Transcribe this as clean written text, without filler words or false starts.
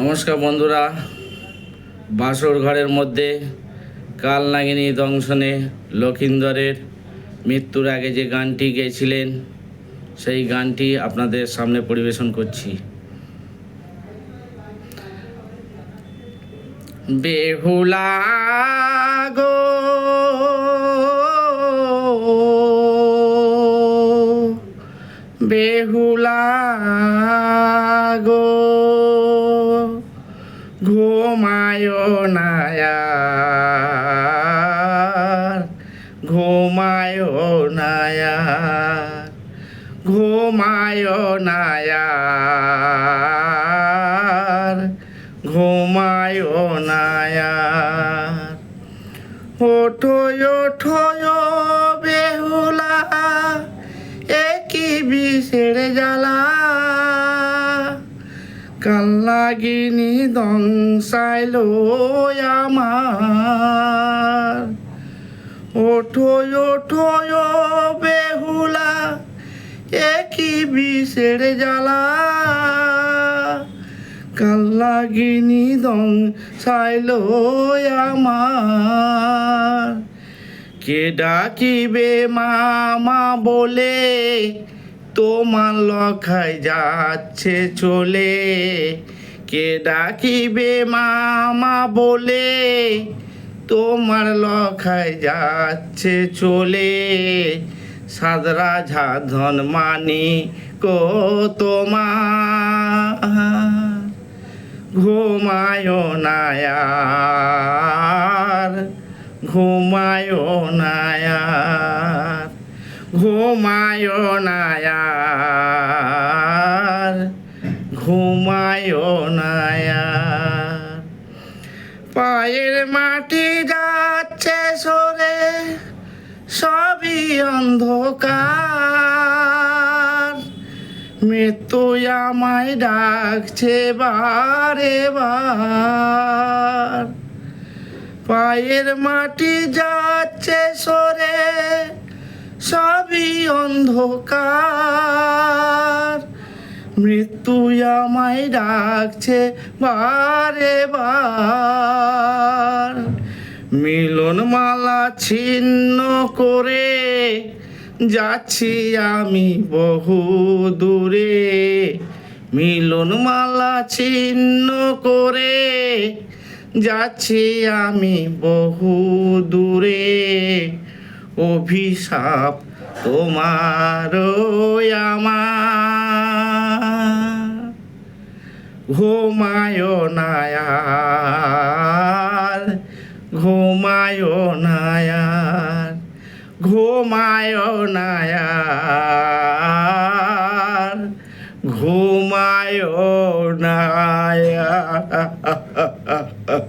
নমস্কার বন্ধুরা, বাসর ঘরের মধ্যে কাল নাগিনী দংশনে লক্ষিন্দরের মৃত্যুর আগে যে গানটি গেয়েছিলেন সেই গানটি আপনাদের সামনে পরিবেশন করছি। বেহুলা গো বেহুলা গো ঘুমায় না আর, ঘুমায় না আর, ঘুমায় না আর, ঘুমায় না আর। ওঠো ওঠো বেহুলা, একই বিষের জ্বালা, কাল নাগিনী দংশাইলো আমার। ওঠো ওঠো বেহুলা, একই বিষের জ্বালা, কাল নাগিনী দংশাইলো আমার। কে ডাকিবে মামা বলে, তোমার লখায় যাচ্ছে চলে। কে ডাকিবে মামা বলে, তোমার লখায় যাচ্ছে চলে। সাদরা ঝাধন মানি কো তোমার, ঘুমায় না আর, ঘুমায় না আর, ঘুমায় না আর, ঘুমায় না আর। পায়ের মাটি যাচ্ছে সরে, সবই অন্ধকার। মৃত্যু আমায় ডাকছে বারে বার। পায়ের মাটি যাচ্ছে সরে, সবই অন্ধকার। মৃত্যু আমায় ডাকছে বারে বার। মিলন মালা ছিন্ন করে যাচ্ছি আমি বহু দূরে। মিলন মালা ছিন্ন করে যাচ্ছি আমি বহু দূরে। অভিশাপ তোমার আমার, ঘুমায় না আর, ঘুমায় না আর, ঘুমায় না আর, ঘুমায় না আর।